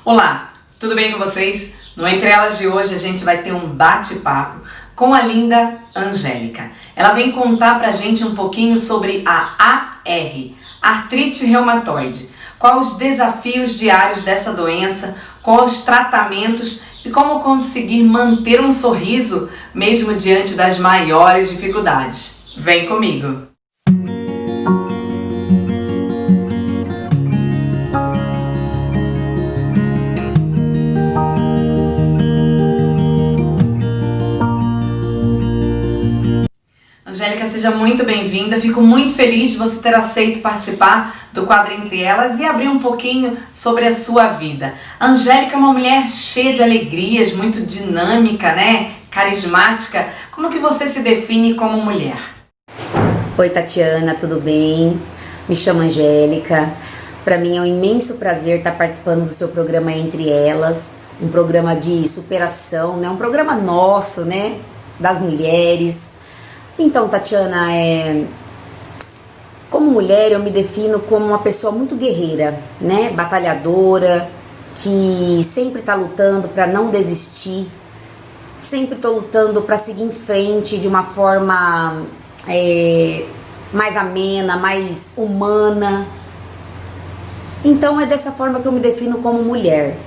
Olá, tudo bem com vocês? No Entre Elas de hoje a gente vai ter um bate-papo com a linda Angélica. Ela vem contar pra gente um pouquinho sobre a AR, artrite reumatoide, quais os desafios diários dessa doença, quais os tratamentos e como conseguir manter um sorriso mesmo diante das maiores dificuldades. Vem comigo! Angélica, seja muito bem-vinda. Fico muito feliz de você ter aceito participar do quadro Entre Elas e abrir um pouquinho sobre a sua vida. A Angélica é uma mulher cheia de alegrias, muito dinâmica, né? Carismática. Como que você se define como mulher? Oi, Tatiana, tudo bem? Me chamo Angélica. Para mim é um imenso prazer estar participando do seu programa Entre Elas, um programa de superação, né? Um programa nosso, né? Das mulheres. Então, Tatiana, como mulher eu me defino como uma pessoa muito guerreira, né? Batalhadora, que sempre está lutando para não desistir, sempre estou lutando para seguir em frente de uma forma mais amena, mais humana. Então é dessa forma que eu me defino como mulher.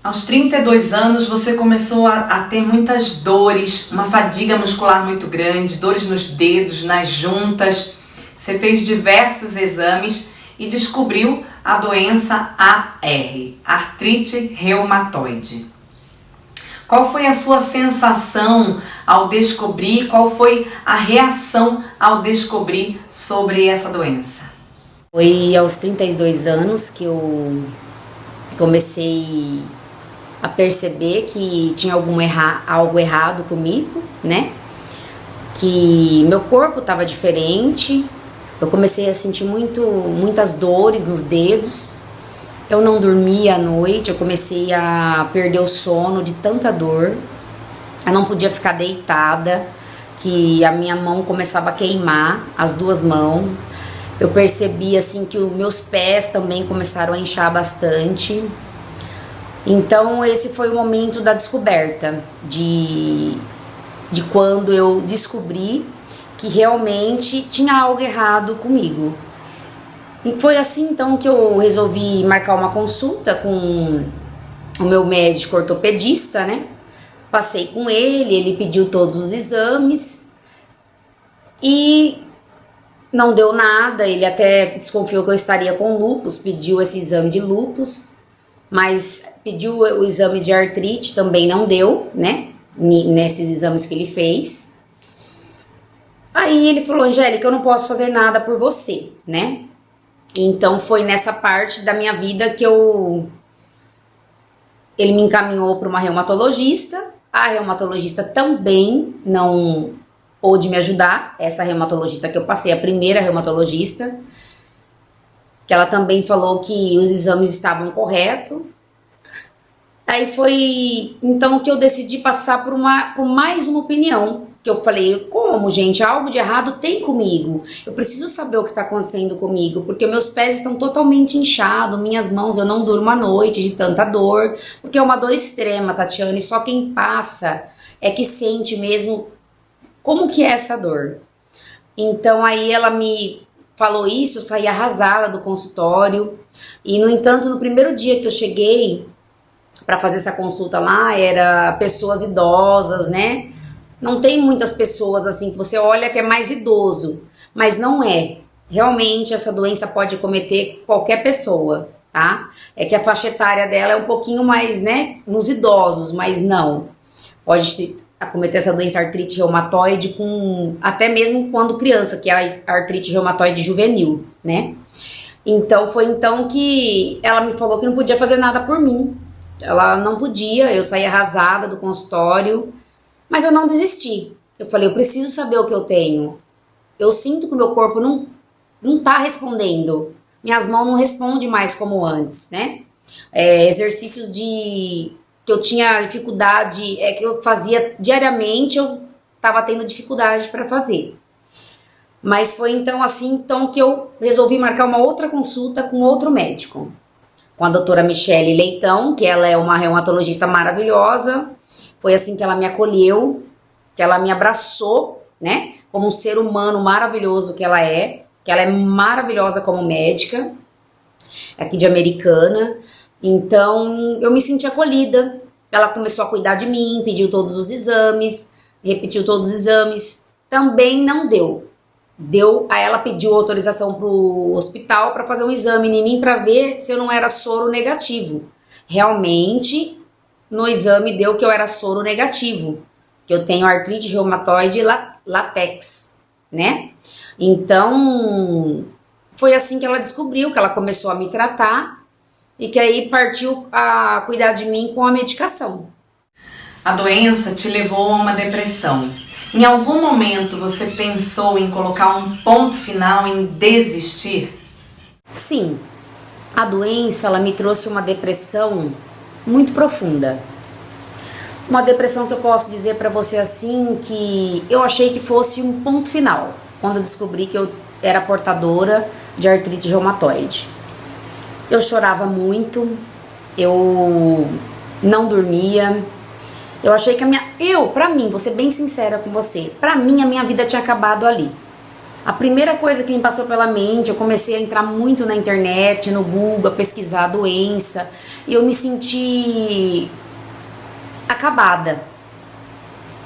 Aos 32 anos você começou a ter muitas dores, uma fadiga muscular muito grande, dores nos dedos, nas juntas. Você fez diversos exames e descobriu a doença AR, artrite reumatoide. Qual foi a sua sensação ao descobrir? Qual foi a reação ao descobrir sobre essa doença? Foi aos 32 anos que eu comecei a perceber que tinha algo errado comigo, né? Que meu corpo estava diferente. Eu comecei a sentir muitas dores nos dedos. Eu não dormia à noite, eu comecei a perder o sono de tanta dor. Eu não podia ficar deitada, que a minha mão começava a queimar, as duas mãos. Eu percebi assim que os meus pés também começaram a inchar bastante. Então esse foi o momento da descoberta, de quando eu descobri que realmente tinha algo errado comigo. E foi assim então que eu resolvi marcar uma consulta com o meu médico ortopedista, né? Passei com ele pediu todos os exames e não deu nada. Ele até desconfiou que eu estaria com lúpus, pediu esse exame de lúpus, mas pediu o exame de artrite, também não deu, né? Nesses exames que ele fez. Aí ele falou: Angélica, eu não posso fazer nada por você, né? Então foi nessa parte da minha vida que ele me encaminhou para uma reumatologista. A reumatologista também não pôde me ajudar. Essa reumatologista que eu passei, a primeira reumatologista, que ela também falou que os exames estavam corretos. Aí foi então que eu decidi passar por mais uma opinião. Que eu falei: como, gente? Algo de errado tem comigo. Eu preciso saber o que está acontecendo comigo, porque meus pés estão totalmente inchados, minhas mãos, eu não durmo à noite de tanta dor, porque é uma dor extrema, Tatiana, e só quem passa é que sente mesmo como que é essa dor. Então aí ela me falou isso, eu saí arrasada do consultório. E no entanto, no primeiro dia que eu cheguei para fazer essa consulta lá, era pessoas idosas, né? Não tem muitas pessoas assim que você olha que é mais idoso, mas não é. Realmente essa doença pode acometer qualquer pessoa, tá? É que a faixa etária dela é um pouquinho mais, né, nos idosos, mas não. Pode acometer essa doença artrite reumatoide até mesmo quando criança, que é a artrite reumatoide juvenil, né? Então foi então que ela me falou que não podia fazer nada por mim. Ela não podia, eu saí arrasada do consultório. Mas eu não desisti. Eu falei: eu preciso saber o que eu tenho. Eu sinto que o meu corpo não tá respondendo. Minhas mãos não respondem mais como antes, né? Exercícios que eu tinha dificuldade, que eu fazia diariamente, eu tava tendo dificuldade para fazer. Mas foi então assim que eu resolvi marcar uma outra consulta com outro médico. com a doutora Michele Leitão, que ela é uma reumatologista maravilhosa. Foi assim que ela me acolheu, que ela me abraçou, né? Como um ser humano maravilhoso que ela é maravilhosa como médica, aqui de Americana. Então, eu me senti acolhida. Ela começou a cuidar de mim, pediu todos os exames, repetiu todos os exames. Também não deu. Aí ela pediu autorização pro hospital para fazer um exame em mim para ver se eu não era soro negativo. Realmente, no exame deu que eu era soro negativo, que eu tenho artrite reumatoide latex, né? Então, foi assim que ela descobriu, que ela começou a me tratar e que aí partiu a cuidar de mim com a medicação. A doença te levou a uma depressão. Em algum momento você pensou em colocar um ponto final, em desistir? Sim, a doença ela me trouxe uma depressão muito profunda. Uma depressão que eu posso dizer para você assim, que eu achei que fosse um ponto final, quando eu descobri que eu era portadora de artrite reumatoide. Eu chorava muito, eu não dormia. Eu achei que pra mim, vou ser bem sincera com você, pra mim a minha vida tinha acabado ali. A primeira coisa que me passou pela mente, eu comecei a entrar muito na internet, no Google, a pesquisar a doença, e eu me senti acabada.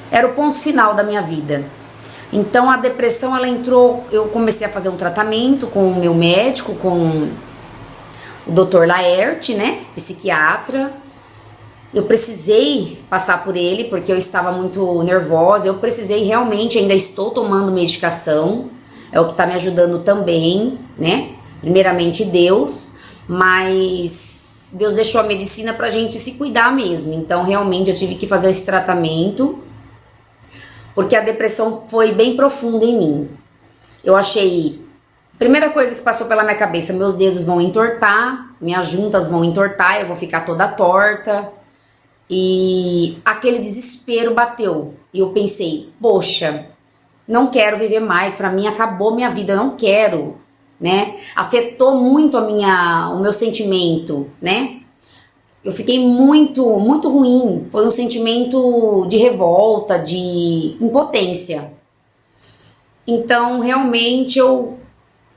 Era o ponto final da minha vida. Então a depressão, ela entrou, eu comecei a fazer um tratamento com o meu médico, com o Dr. Laerte, né, psiquiatra. Eu precisei passar por ele, porque eu estava muito nervosa, eu precisei realmente, ainda estou tomando medicação, é o que está me ajudando também, né, primeiramente Deus, mas Deus deixou a medicina pra gente se cuidar mesmo, então realmente eu tive que fazer esse tratamento, porque a depressão foi bem profunda em mim. Eu achei, primeira coisa que passou pela minha cabeça, meus dedos vão entortar, minhas juntas vão entortar, eu vou ficar toda torta. E aquele desespero bateu. E eu pensei, poxa, não quero viver mais, pra mim acabou minha vida, eu não quero, né? Afetou muito o meu sentimento, né? Eu fiquei muito ruim. Foi um sentimento de revolta, de impotência. Então, realmente,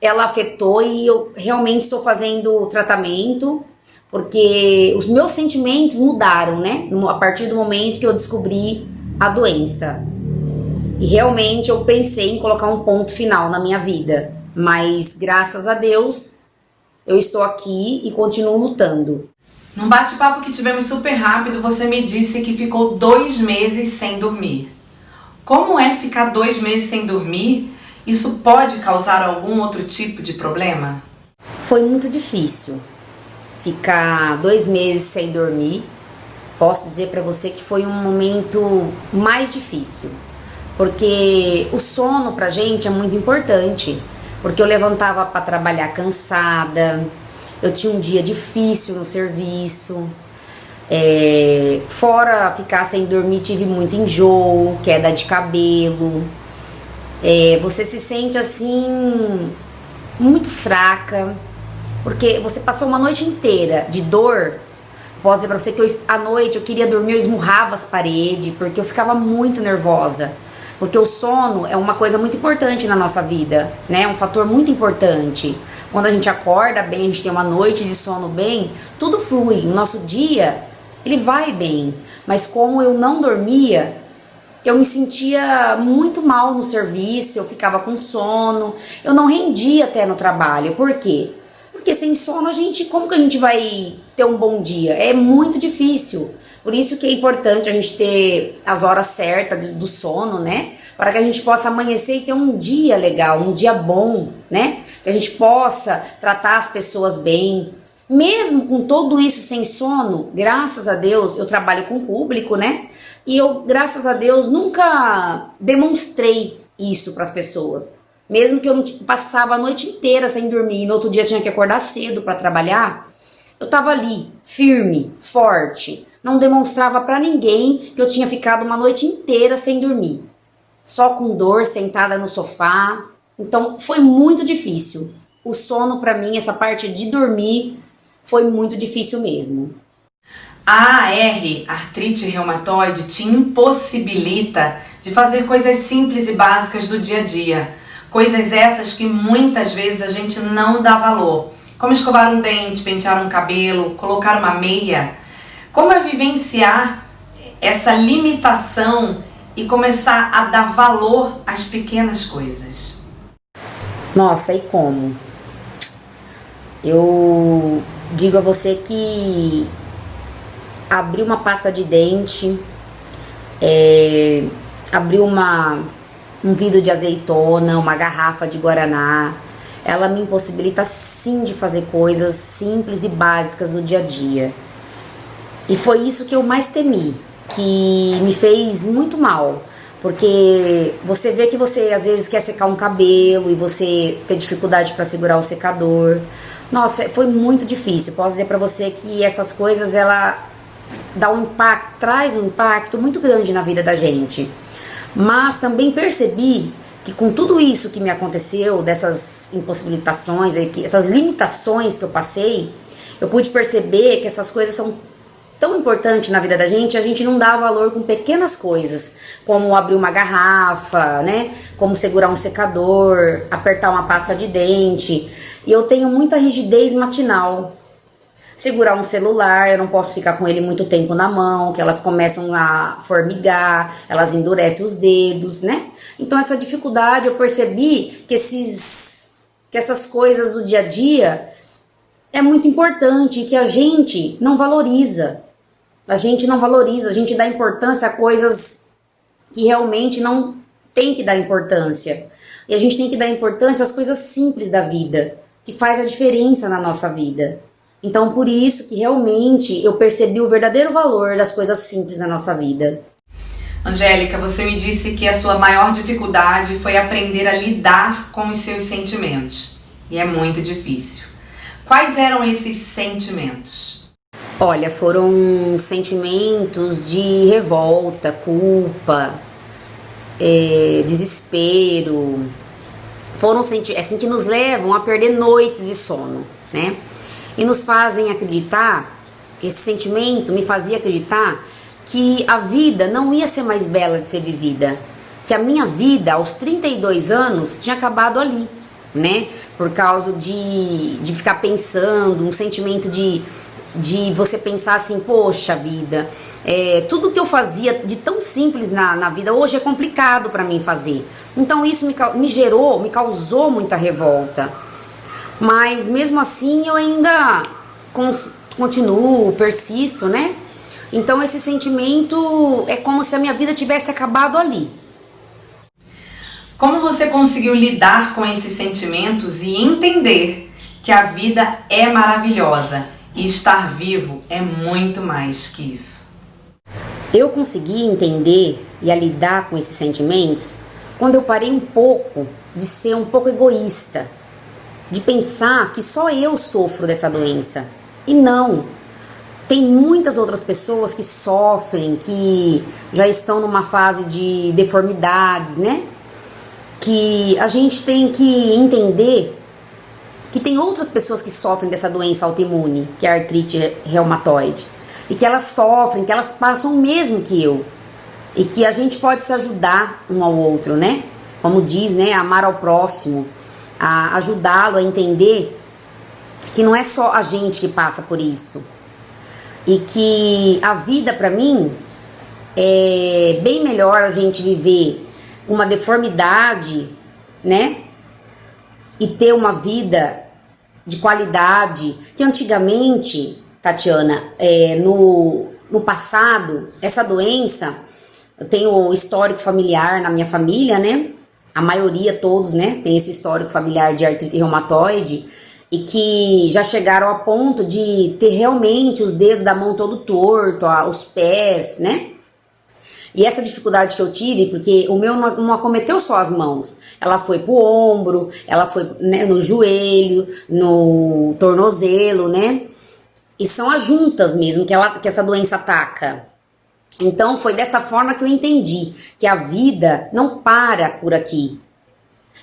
ela afetou e eu realmente estou fazendo tratamento, porque os meus sentimentos mudaram, né? A partir do momento que eu descobri a doença. E realmente eu pensei em colocar um ponto final na minha vida. Mas, graças a Deus, eu estou aqui e continuo lutando. Num bate-papo que tivemos super rápido, você me disse que ficou 2 meses sem dormir. Como é ficar 2 meses sem dormir? Isso pode causar algum outro tipo de problema? Foi muito difícil ficar 2 meses sem dormir. Posso dizer pra você que foi um momento mais difícil, porque o sono pra gente é muito importante, porque eu levantava pra trabalhar cansada, eu tinha um dia difícil no serviço, fora ficar sem dormir, tive muito enjoo, queda de cabelo, você se sente assim muito fraca, porque você passou uma noite inteira de dor. Posso dizer pra você que à noite eu queria dormir, eu esmurrava as paredes, porque eu ficava muito nervosa. Porque o sono é uma coisa muito importante na nossa vida, né? É um fator muito importante. Quando a gente acorda bem, a gente tem uma noite de sono bem, tudo flui. O nosso dia, ele vai bem. Mas como eu não dormia, eu me sentia muito mal no serviço, eu ficava com sono, eu não rendia até no trabalho. Por quê? Porque sem sono, como que a gente vai ter um bom dia? É muito difícil. Por isso que é importante a gente ter as horas certas do sono, né? Para que a gente possa amanhecer e ter um dia legal, um dia bom, né? Que a gente possa tratar as pessoas bem. Mesmo com tudo isso sem sono, graças a Deus, eu trabalho com público, né? E eu, graças a Deus, nunca demonstrei isso para as pessoas. Mesmo que eu não passava a noite inteira sem dormir e no outro dia tinha que acordar cedo para trabalhar, eu tava ali, firme, forte. Não demonstrava para ninguém que eu tinha ficado uma noite inteira sem dormir. Só com dor, sentada no sofá. Então foi muito difícil. O sono para mim, essa parte de dormir, foi muito difícil mesmo. A AR, artrite reumatoide, te impossibilita de fazer coisas simples e básicas do dia a dia. Coisas essas que muitas vezes a gente não dá valor, como escovar um dente, pentear um cabelo, colocar uma meia. Como é vivenciar essa limitação e começar a dar valor às pequenas coisas? Nossa, e como? Eu digo a você que abrir uma pasta de dente, abrir um vidro de azeitona, uma garrafa de guaraná, ela me impossibilita sim de fazer coisas simples e básicas do dia a dia. E foi isso que eu mais temi, que me fez muito mal. Porque você vê que você às vezes quer secar um cabelo e você tem dificuldade para segurar o secador. Nossa, foi muito difícil. Posso dizer para você que essas coisas, ela dá um impacto, traz um impacto muito grande na vida da gente. Mas também percebi que com tudo isso que me aconteceu, dessas impossibilitações, essas limitações que eu passei, eu pude perceber que essas coisas são tão importantes na vida da gente, a gente não dá valor com pequenas coisas, como abrir uma garrafa, né? Como segurar um secador, apertar uma pasta de dente. E eu tenho muita rigidez matinal. Segurar um celular, eu não posso ficar com ele muito tempo na mão, que elas começam a formigar, elas endurecem os dedos, né? Então essa dificuldade eu percebi que essas coisas do dia a dia é muito importante e que a gente não valoriza. A gente dá importância a coisas que realmente não tem que dar importância. E a gente tem que dar importância às coisas simples da vida, que faz a diferença na nossa vida. Então, por isso que realmente eu percebi o verdadeiro valor das coisas simples na nossa vida. Angélica, você me disse que a sua maior dificuldade foi aprender a lidar com os seus sentimentos. E é muito difícil. Quais eram esses sentimentos? Olha, foram sentimentos de revolta, culpa, desespero. Foram assim que nos levam a perder noites de sono, né? E nos fazem acreditar, esse sentimento me fazia acreditar que a vida não ia ser mais bela de ser vivida. Que a minha vida, aos 32 anos, tinha acabado ali, né? Por causa de ficar pensando, um sentimento de você pensar assim, poxa vida, tudo que eu fazia de tão simples na vida, hoje é complicado para mim fazer. Então isso me causou muita revolta. Mas mesmo assim eu ainda continuo, persisto, né? Então esse sentimento é como se a minha vida tivesse acabado ali. Como você conseguiu lidar com esses sentimentos e entender que a vida é maravilhosa e estar vivo é muito mais que isso? Eu consegui entender e a lidar com esses sentimentos quando eu parei um pouco de ser um pouco egoísta, de pensar que só eu sofro dessa doença. E não, tem muitas outras pessoas que sofrem, que já estão numa fase de deformidades, né? Que a gente tem que entender que tem outras pessoas que sofrem dessa doença autoimune, que é a artrite reumatoide, e que elas sofrem, que elas passam o mesmo que eu, e que a gente pode se ajudar um ao outro, né? Como diz, né? Amar ao próximo, a ajudá-lo a entender que não é só a gente que passa por isso, e que a vida, para mim, é bem melhor a gente viver uma deformidade, né? E ter uma vida de qualidade, que antigamente, Tatiana, no passado, essa doença, eu tenho histórico familiar na minha família, né? A maioria, todos, né? Tem esse histórico familiar de artrite reumatoide, e que já chegaram a ponto de ter realmente os dedos da mão todo torto, os pés, né? E essa dificuldade que eu tive, porque o meu não acometeu só as mãos, ela foi pro ombro, ela foi, né, no joelho, no tornozelo, né? E são as juntas mesmo que essa doença ataca. Então foi dessa forma que eu entendi que a vida não para por aqui.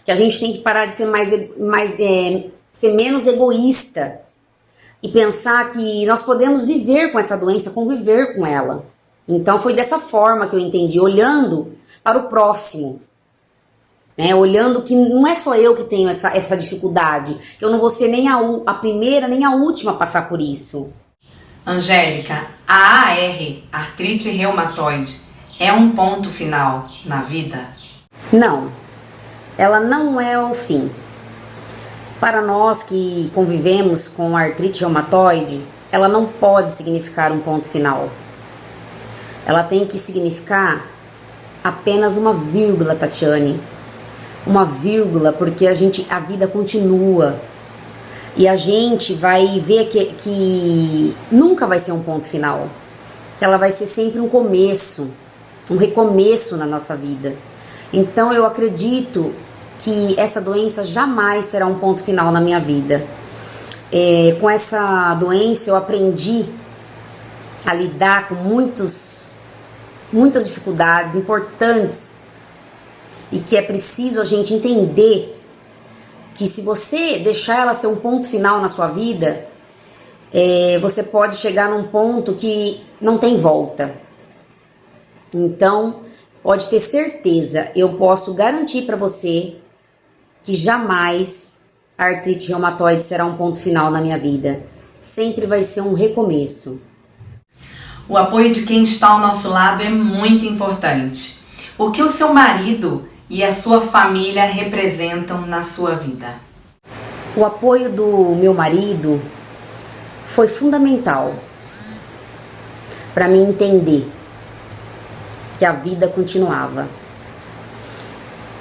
Que a gente tem que parar de ser ser menos egoísta. e pensar que nós podemos viver com essa doença, conviver com ela. Então foi dessa forma que eu entendi, olhando para o próximo, né? Olhando que não é só eu que tenho essa dificuldade, que eu não vou ser nem a primeira nem a última a passar por isso. Angélica, a AR, artrite reumatoide, é um ponto final na vida? Não, ela não é o fim. Para nós que convivemos com artrite reumatoide, ela não pode significar um ponto final. Ela tem que significar apenas uma vírgula, Tatiane. Uma vírgula, porque a vida continua. E a gente vai ver que nunca vai ser um ponto final. Que ela vai ser sempre um começo, um recomeço na nossa vida. Então eu acredito que essa doença jamais será um ponto final na minha vida. Com essa doença eu aprendi a lidar com muitas dificuldades importantes e que é preciso a gente entender que se você deixar ela ser um ponto final na sua vida, você pode chegar num ponto que não tem volta. Então, pode ter certeza, eu posso garantir para você que jamais a artrite reumatoide será um ponto final na minha vida. Sempre vai ser um recomeço. O apoio de quem está ao nosso lado é muito importante. O que o seu marido e a sua família representam na sua vida? O apoio do meu marido foi fundamental para mim entender que a vida continuava.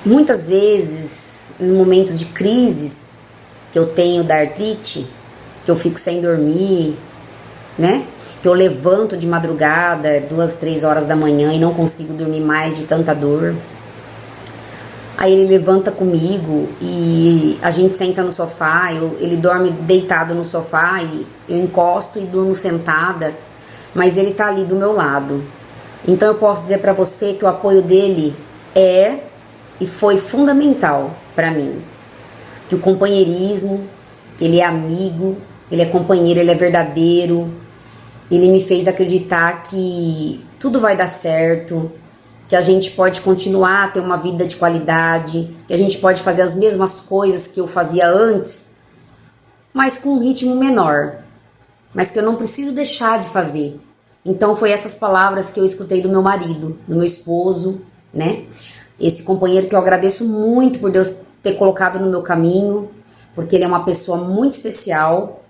Muitas vezes, em momentos de crises que eu tenho da artrite, que eu fico sem dormir, né? Que eu levanto de madrugada, 2, 3 horas da manhã e não consigo dormir mais de tanta dor. Aí ele levanta comigo e a gente senta no sofá, ele dorme deitado no sofá e eu encosto e durmo sentada, mas ele tá ali do meu lado. Então eu posso dizer pra você que o apoio dele é e foi fundamental pra mim. Que o companheirismo, que ele é amigo, ele é companheiro, ele é verdadeiro. Ele me fez acreditar que tudo vai dar certo, que a gente pode continuar a ter uma vida de qualidade, que a gente pode fazer as mesmas coisas que eu fazia antes, mas com um ritmo menor, mas que eu não preciso deixar de fazer. Então foi essas palavras que eu escutei do meu marido, do meu esposo, né? Esse companheiro que eu agradeço muito por Deus ter colocado no meu caminho, porque ele é uma pessoa muito especial.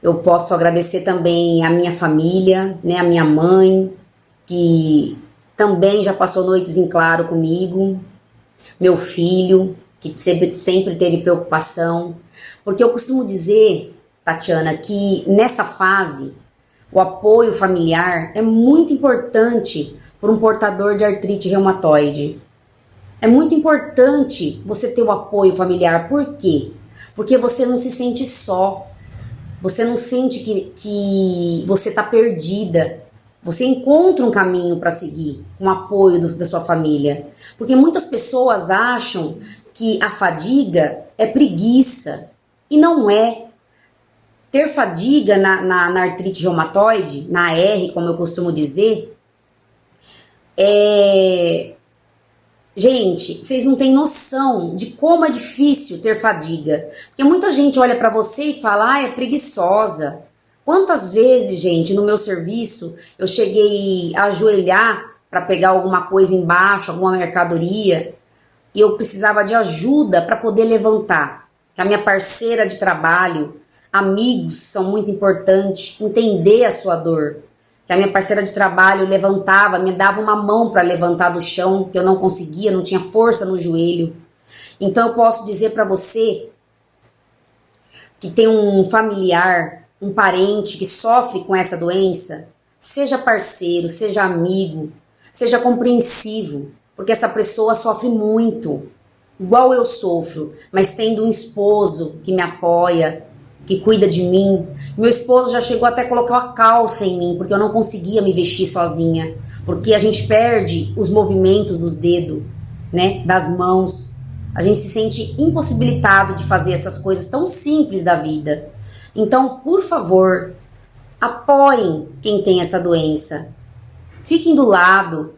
Eu posso agradecer também a minha família, né? A minha mãe, que também já passou noites em claro comigo, meu filho, que sempre teve preocupação, porque eu costumo dizer, Tatiana, que nessa fase, o apoio familiar é muito importante para um portador de artrite reumatoide. É muito importante você ter o apoio familiar, por quê? Porque você não se sente só, você não sente que você está perdida. Você encontra um caminho para seguir, um apoio da sua família. Porque muitas pessoas acham que a fadiga é preguiça. E não é. Ter fadiga na artrite reumatoide, na AR, como eu costumo dizer, Gente, vocês não têm noção de como é difícil ter fadiga. Porque muita gente olha para você e fala, é preguiçosa. Quantas vezes, gente, no meu serviço, eu cheguei a ajoelhar para pegar alguma coisa embaixo, alguma mercadoria, e eu precisava de ajuda para poder levantar. Que a minha parceira de trabalho, amigos são muito importantes, entender a sua dor. Que a minha parceira de trabalho levantava, me dava uma mão para levantar do chão, que eu não conseguia, não tinha força no joelho. Então eu posso dizer para você que tem um familiar, um parente que sofre com essa doença, seja parceiro, seja amigo, seja compreensivo, porque essa pessoa sofre muito, igual eu sofro, mas tendo um esposo que me apoia, que cuida de mim. Meu esposo já chegou até a colocar uma calça em mim, porque eu não conseguia me vestir sozinha, porque a gente perde os movimentos dos dedos, né, das mãos. A gente se sente impossibilitado de fazer essas coisas tão simples da vida. Então, por favor, apoiem quem tem essa doença. Fiquem do lado.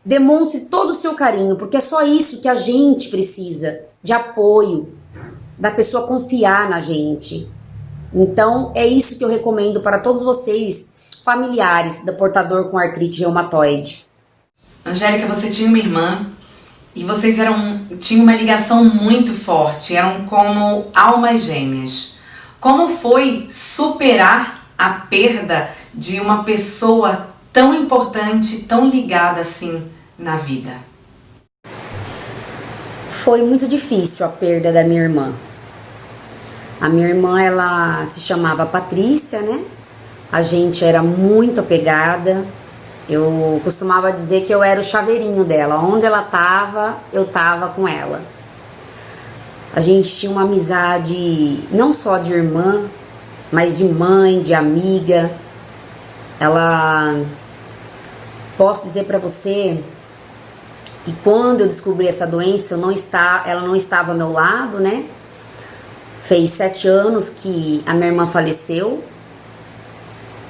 Demonstre todo o seu carinho, porque é só isso que a gente precisa, de apoio, da pessoa confiar na gente. Então, é isso que eu recomendo para todos vocês, familiares do portador com artrite reumatoide. Angélica, você tinha uma irmã e vocês tinham uma ligação muito forte, eram como almas gêmeas. Como foi superar a perda de uma pessoa tão importante, tão ligada assim na vida? Foi muito difícil a perda da minha irmã. A minha irmã, ela se chamava Patrícia, né? A gente era muito apegada. Eu costumava dizer que eu era o chaveirinho dela. Onde ela tava, eu tava com ela. A gente tinha uma amizade não só de irmã, mas de mãe, de amiga. Posso dizer pra você que quando eu descobri essa doença, ela não estava ao meu lado, né? Fez 7 anos que a minha irmã faleceu.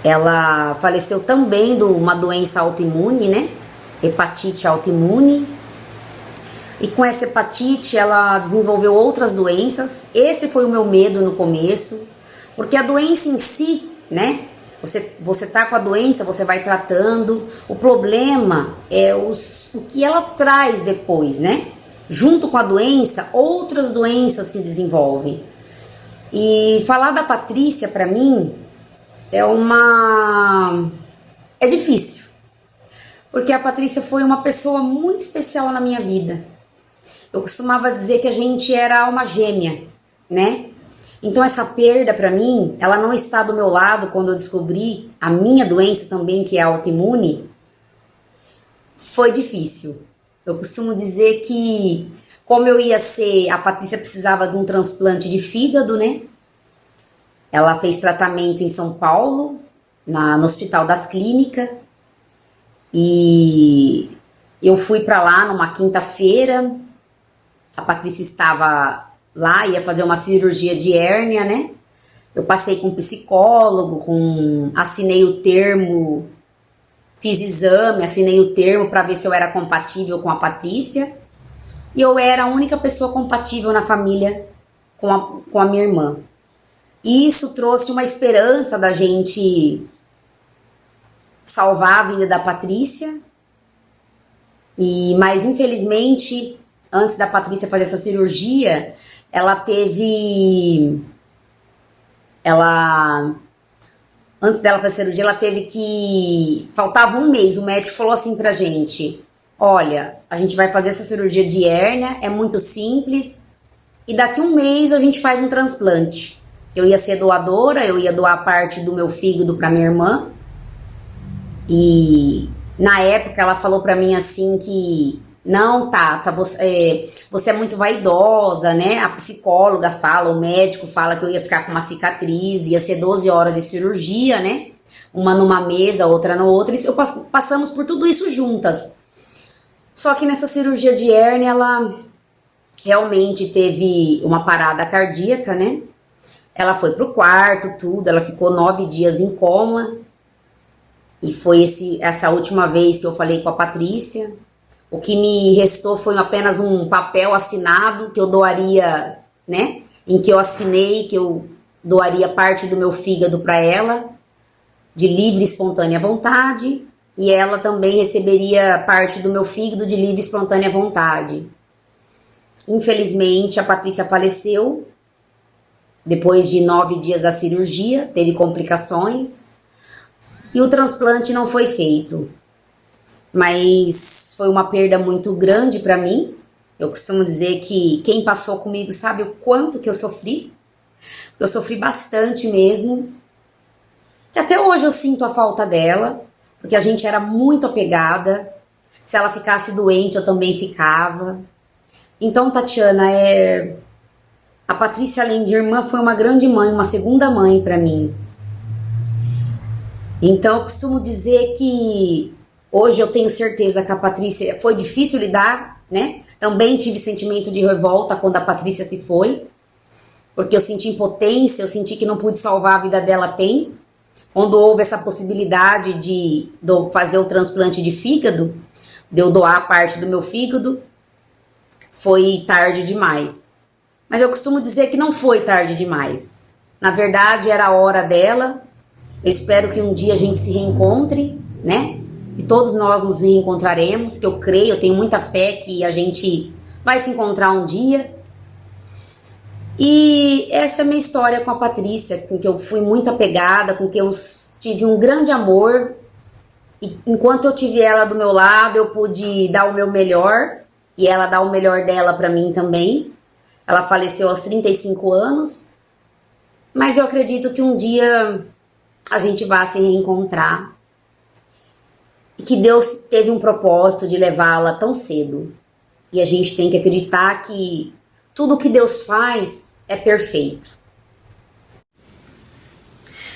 Ela faleceu também de uma doença autoimune, né? Hepatite autoimune. E com essa hepatite, ela desenvolveu outras doenças. Esse foi o meu medo no começo. Porque a doença em si, né? Você tá com a doença, você vai tratando. O problema é o que ela traz depois, né? Junto com a doença, outras doenças se desenvolvem. E falar da Patrícia, pra mim, é difícil. Porque a Patrícia foi uma pessoa muito especial na minha vida. Eu costumava dizer que a gente era alma gêmea, né? Então essa perda pra mim, ela não está do meu lado quando eu descobri a minha doença também, que é autoimune. Foi difícil. Eu costumo dizer que, como a Patrícia precisava de um transplante de fígado, né? Ela fez tratamento em São Paulo, no Hospital das Clínicas. E eu fui pra lá numa quinta-feira. A Patrícia estava lá, ia fazer uma cirurgia de hérnia, né? Eu passei com um psicólogo, assinei o termo, fiz exame, assinei o termo para ver se eu era compatível com a Patrícia. E eu era a única pessoa compatível na família com a minha irmã. E isso trouxe uma esperança da gente salvar a vida da Patrícia. Mas infelizmente, antes da Patrícia fazer essa cirurgia, antes dela fazer a cirurgia, ela teve que... Faltava um mês, o médico falou assim pra gente: olha, a gente vai fazer essa cirurgia de hérnia, é muito simples, e daqui um mês a gente faz um transplante. Eu ia ser doadora, eu ia doar parte do meu fígado pra minha irmã. E na época ela falou pra mim assim que... Não, Tata, você é muito vaidosa, né? A psicóloga fala, o médico fala que eu ia ficar com uma cicatriz, ia ser 12 horas de cirurgia, né? Uma numa mesa, outra na outra. Passamos por tudo isso juntas. Só que nessa cirurgia de hérnia, ela realmente teve uma parada cardíaca, né? Ela foi pro quarto, tudo, ela ficou 9 dias em coma. E foi essa última vez que eu falei com a Patrícia. O que me restou foi apenas um papel assinado que eu doaria, né? Em que eu assinei que eu doaria parte do meu fígado para ela, de livre e espontânea vontade, e ela também receberia parte do meu fígado de livre e espontânea vontade. Infelizmente, a Patrícia faleceu depois de 9 dias da cirurgia, teve complicações, e o transplante não foi feito. Mas foi uma perda muito grande para mim. Eu costumo dizer que quem passou comigo sabe o quanto que eu sofri. Eu sofri bastante mesmo. Que até hoje eu sinto a falta dela, porque a gente era muito apegada. Se ela ficasse doente, eu também ficava. Então, Tatiana, a Patrícia, além de irmã, foi uma grande mãe, uma segunda mãe para mim. Então, eu costumo dizer que hoje eu tenho certeza que a Patrícia foi difícil lidar, né? Também tive sentimento de revolta quando a Patrícia se foi. porque eu senti impotência, eu senti que não pude salvar a vida dela a tempo. Quando houve essa possibilidade de fazer o transplante de fígado, de eu doar parte do meu fígado, foi tarde demais. Mas eu costumo dizer que não foi tarde demais. Na verdade, era a hora dela. Eu espero que um dia a gente se reencontre, né? E todos nós nos reencontraremos, que eu creio, eu tenho muita fé que a gente vai se encontrar um dia. E essa é a minha história com a Patrícia, com que eu fui muito apegada, com que eu tive um grande amor. E enquanto eu tive ela do meu lado, eu pude dar o meu melhor, e ela dá o melhor dela pra mim também. Ela faleceu aos 35 anos, mas eu acredito que um dia a gente vai se reencontrar. E que Deus teve um propósito de levá-la tão cedo. E a gente tem que acreditar que tudo que Deus faz é perfeito.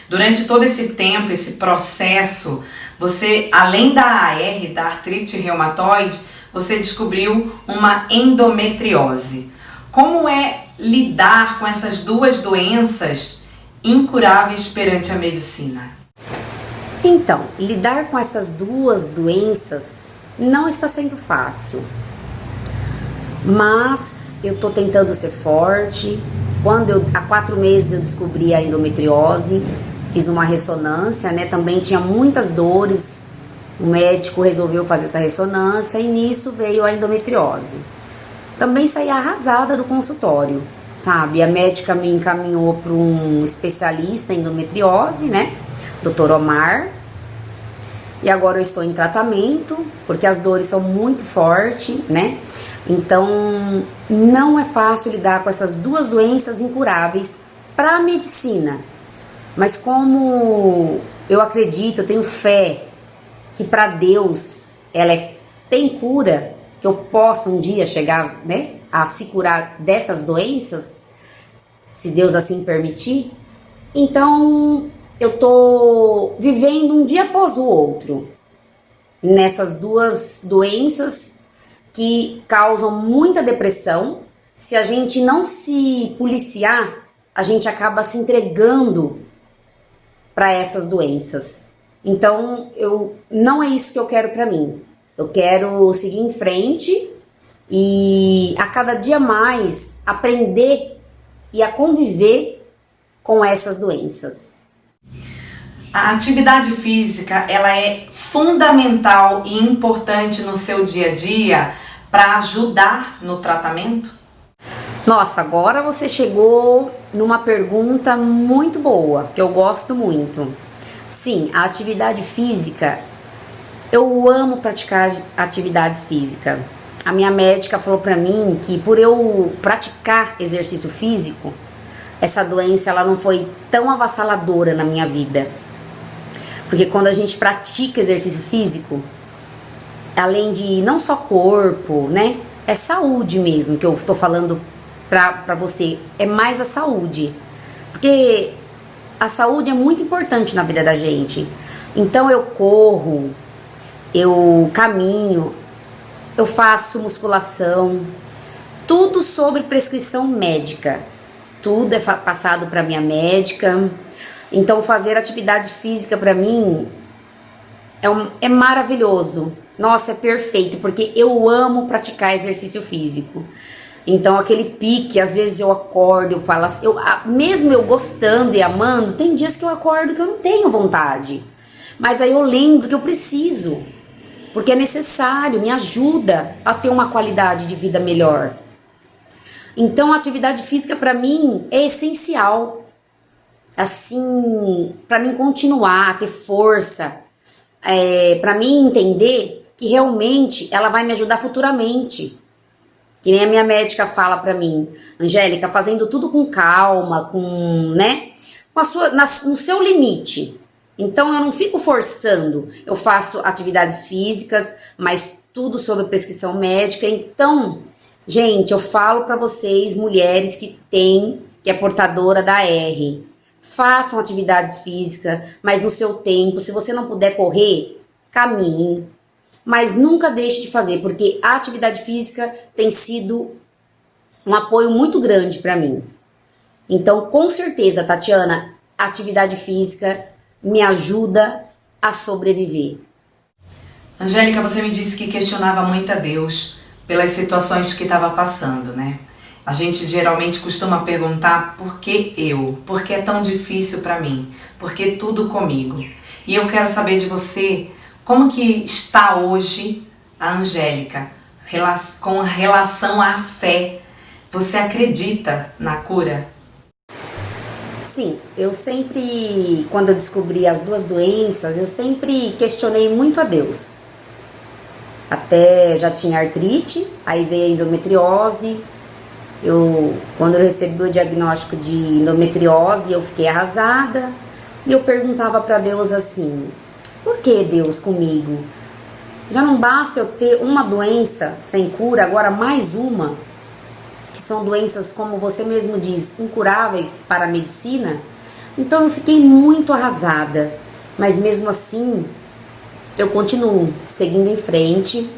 Durante todo esse tempo, esse processo, você, além da AR, da artrite reumatoide, você descobriu uma endometriose. Como é lidar com essas duas doenças incuráveis perante a medicina? Então, lidar com essas duas doenças não está sendo fácil. Mas eu tô tentando ser forte. Há 4 meses eu descobri a endometriose, fiz uma ressonância, né? Também tinha muitas dores. O médico resolveu fazer essa ressonância e nisso veio a endometriose. Também saí arrasada do consultório, sabe? A médica me encaminhou para um especialista em endometriose, né? Dr. Omar. E agora eu estou em tratamento, porque as dores são muito fortes, né? Então, não é fácil lidar com essas duas doenças incuráveis para a medicina. Mas como eu acredito, eu tenho fé que para Deus tem cura, que eu possa um dia chegar, né, a se curar dessas doenças, se Deus assim permitir. Então, eu tô vivendo um dia após o outro nessas duas doenças que causam muita depressão. Se a gente não se policiar, a gente acaba se entregando para essas doenças. Então, não é isso que eu quero para mim. Eu quero seguir em frente e a cada dia mais aprender e a conviver com essas doenças. A atividade física, ela é fundamental e importante no seu dia a dia para ajudar no tratamento? Nossa, agora você chegou numa pergunta muito boa, que eu gosto muito. Sim, a atividade física, eu amo praticar atividades físicas. A minha médica falou pra mim que por eu praticar exercício físico, essa doença ela não foi tão avassaladora na minha vida. Porque quando a gente pratica exercício físico, além de não só corpo, né? É saúde mesmo que eu estou falando pra você. É mais a saúde. Porque a saúde é muito importante na vida da gente. Então eu corro, eu caminho, eu faço musculação. Tudo sobre prescrição médica. Tudo é passado pra minha médica. Então fazer atividade física pra mim é maravilhoso. Nossa, é perfeito, porque eu amo praticar exercício físico. Então aquele pique, às vezes eu acordo, eu falo assim, mesmo eu gostando e amando, tem dias que eu acordo que eu não tenho vontade. Mas aí eu lembro que eu preciso, porque é necessário, me ajuda a ter uma qualidade de vida melhor. Então a atividade física pra mim é essencial. Assim, pra mim continuar, ter força, pra mim entender que realmente ela vai me ajudar futuramente. Que nem a minha médica fala pra mim, Angélica, fazendo tudo com calma, né? No seu limite. Então eu não fico forçando, eu faço atividades físicas, mas tudo sob prescrição médica. Então, gente, eu falo pra vocês, mulheres que é portadora da R, façam atividades físicas, mas no seu tempo. Se você não puder correr, caminhe. Mas nunca deixe de fazer, porque a atividade física tem sido um apoio muito grande para mim. Então, com certeza, Tatiana, a atividade física me ajuda a sobreviver. Angélica, você me disse que questionava muito a Deus pelas situações que estava passando, né? A gente geralmente costuma perguntar por que eu? Por que é tão difícil para mim? Por que tudo comigo? E eu quero saber de você como que está hoje a Angélica com relação à fé. Você acredita na cura? Sim, eu sempre, quando eu descobri as duas doenças, eu sempre questionei muito a Deus. Até já tinha artrite, aí veio a endometriose. Quando eu recebi o diagnóstico de endometriose, eu fiquei arrasada. E eu perguntava para Deus assim, por que Deus comigo? Já não basta eu ter uma doença sem cura, agora mais uma, que são doenças, como você mesmo diz, incuráveis para a medicina. Então eu fiquei muito arrasada, mas mesmo assim eu continuo seguindo em frente.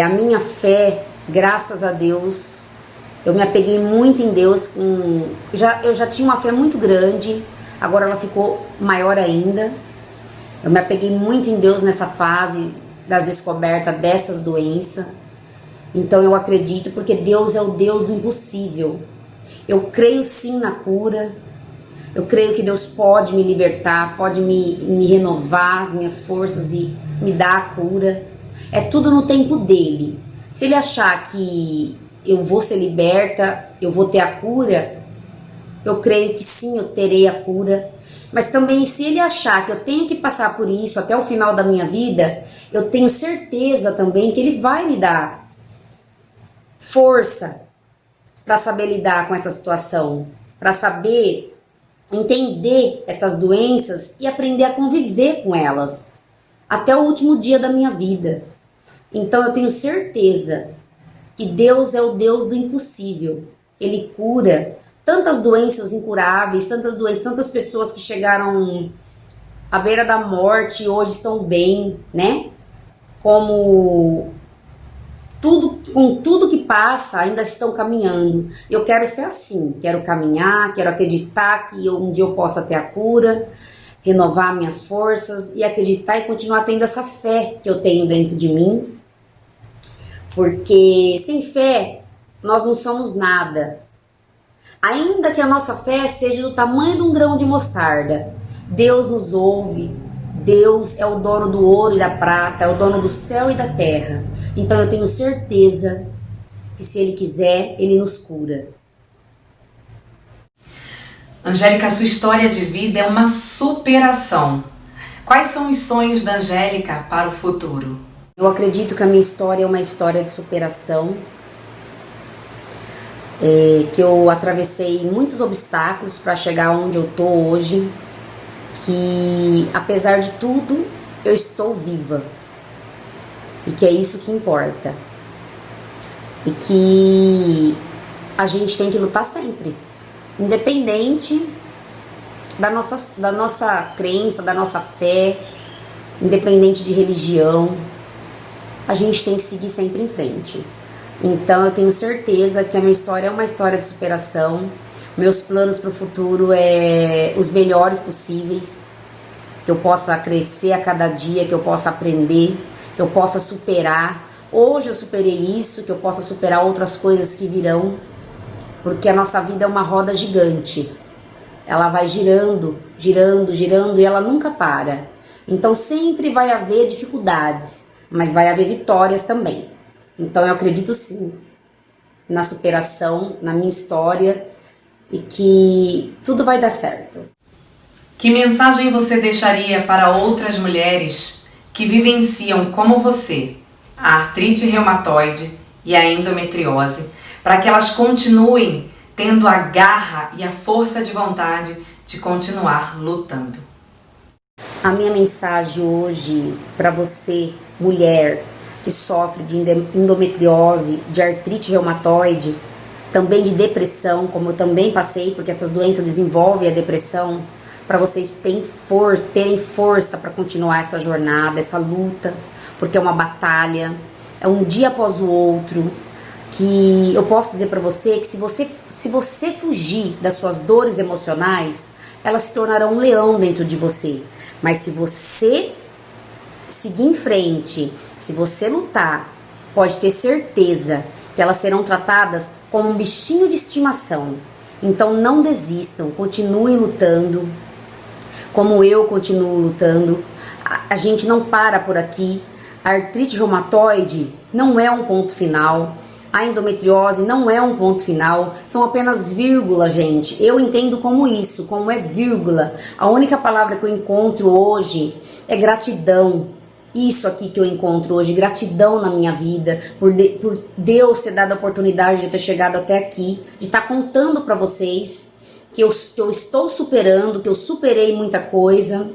A minha fé, graças a Deus, eu me apeguei muito em Deus. Eu já tinha uma fé muito grande, agora ela ficou maior ainda. Eu me apeguei muito em Deus nessa fase das descobertas dessas doenças. Então eu acredito, porque Deus é o Deus do impossível. Eu creio sim na cura. Eu creio que Deus pode me libertar, pode me renovar as minhas forças e me dar a cura. É tudo no tempo dele. Se ele achar que eu vou ser liberta, eu vou ter a cura, eu creio que sim, eu terei a cura. Mas também, se ele achar que eu tenho que passar por isso até o final da minha vida, eu tenho certeza também que ele vai me dar força para saber lidar com essa situação, para saber entender essas doenças e aprender a conviver com elas até o último dia da minha vida. Então eu tenho certeza que Deus é o Deus do impossível. Ele cura tantas doenças incuráveis, tantas pessoas que chegaram à beira da morte e hoje estão bem, né? Com tudo que passa, ainda estão caminhando. Eu quero ser assim, quero caminhar, quero acreditar que um dia eu possa ter a cura, renovar minhas forças e acreditar e continuar tendo essa fé que eu tenho dentro de mim. Porque sem fé, nós não somos nada. Ainda que a nossa fé seja do tamanho de um grão de mostarda, Deus nos ouve. Deus é o dono do ouro e da prata, é o dono do céu e da terra. Então eu tenho certeza que se Ele quiser, Ele nos cura. Angélica, a sua história de vida é uma superação. Quais são os sonhos da Angélica para o futuro? Eu acredito que a minha história é uma história de superação. Que eu atravessei muitos obstáculos para chegar onde eu tô hoje. Que apesar de tudo, eu estou viva. E que é isso que importa. E que a gente tem que lutar sempre. Independente da nossa crença, da nossa fé, independente de religião, a gente tem que seguir sempre em frente. Então eu tenho certeza que a minha história é uma história de superação. Meus planos para o futuro é os melhores possíveis, que eu possa crescer a cada dia, que eu possa aprender, que eu possa superar. Hoje eu superei isso, que eu possa superar outras coisas que virão, porque a nossa vida é uma roda gigante. Ela vai girando, girando, girando e ela nunca para. Então sempre vai haver dificuldades, mas vai haver vitórias também. Então eu acredito sim na superação, na minha história, e que tudo vai dar certo. Que mensagem você deixaria para outras mulheres que vivenciam, como você, a artrite reumatoide e a endometriose, para que elas continuem tendo a garra e a força de vontade de continuar lutando? A minha mensagem hoje para você, mulher que sofre de endometriose, de artrite reumatoide, também de depressão, como eu também passei, porque essas doenças desenvolvem a depressão, para vocês terem força para continuar essa jornada, essa luta, porque é uma batalha, é um dia após o outro, que eu posso dizer para você que se você fugir das suas dores emocionais, elas se tornarão um leão dentro de você. Mas se você seguir em frente, se você lutar, pode ter certeza que elas serão tratadas como um bichinho de estimação. Então não desistam, continuem lutando, como eu continuo lutando. A gente não para por aqui. A artrite reumatoide não é um ponto final. A endometriose não é um ponto final. São apenas vírgulas, gente. Eu entendo como isso, como é vírgula. A única palavra que eu encontro hoje é gratidão. Isso aqui que eu encontro hoje, gratidão na minha vida, por Deus ter dado a oportunidade de ter chegado até aqui, de estar contando para vocês que eu estou superando, que eu superei muita coisa,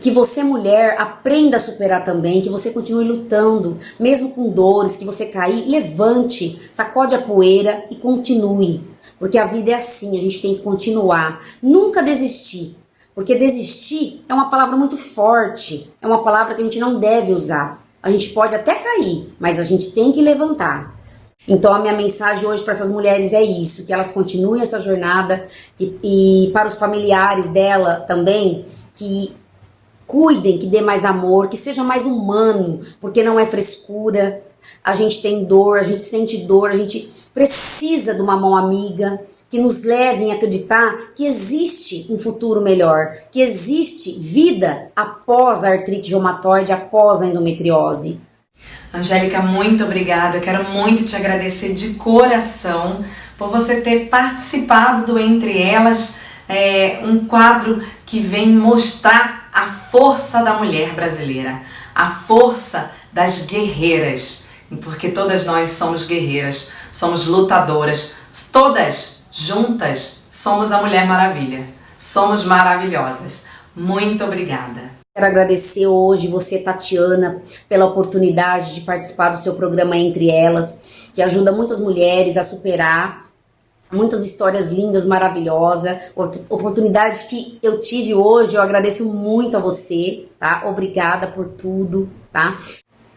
que você, mulher, aprenda a superar também, que você continue lutando, mesmo com dores, que você cair, levante, sacode a poeira e continue, porque a vida é assim, a gente tem que continuar, nunca desistir. Porque desistir é uma palavra muito forte, é uma palavra que a gente não deve usar. A gente pode até cair, mas a gente tem que levantar. Então a minha mensagem hoje para essas mulheres é isso, que elas continuem essa jornada e para os familiares dela também, que cuidem, que dê mais amor, que seja mais humano, porque não é frescura. A gente tem dor, a gente sente dor, a gente precisa de uma mão amiga, que nos levem a acreditar que existe um futuro melhor, que existe vida após a artrite reumatoide, após a endometriose. Angélica, muito obrigada. Eu quero muito te agradecer de coração por você ter participado do Entre Elas, um quadro que vem mostrar a força da mulher brasileira, a força das guerreiras, porque todas nós somos guerreiras, somos lutadoras, todas juntas somos a Mulher Maravilha. Somos maravilhosas. Muito obrigada. Quero agradecer hoje você, Tatiana, pela oportunidade de participar do seu programa Entre Elas, que ajuda muitas mulheres a superar muitas histórias lindas, maravilhosas. Oportunidade que eu tive hoje, eu agradeço muito a você, tá? Obrigada por tudo, tá?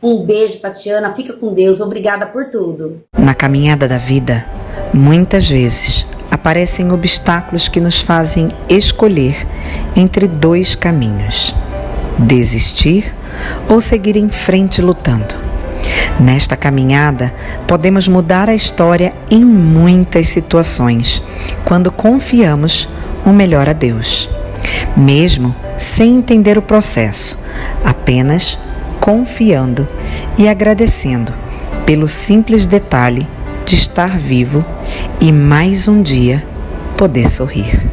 Um beijo, Tatiana. Fica com Deus. Obrigada por tudo. Na caminhada da vida, muitas vezes aparecem obstáculos que nos fazem escolher entre dois caminhos: desistir ou seguir em frente lutando. Nesta caminhada, podemos mudar a história em muitas situações, quando confiamos o melhor a Deus, mesmo sem entender o processo, apenas confiando e agradecendo pelo simples detalhe de estar vivo e mais um dia poder sorrir.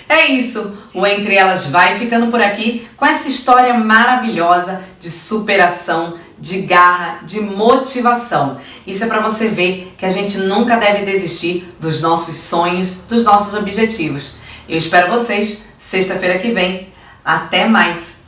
É isso, o Entre Elas vai ficando por aqui com essa história maravilhosa de superação, de garra, de motivação. Isso é para você ver que a gente nunca deve desistir dos nossos sonhos, dos nossos objetivos. Eu espero vocês sexta-feira que vem. Até mais!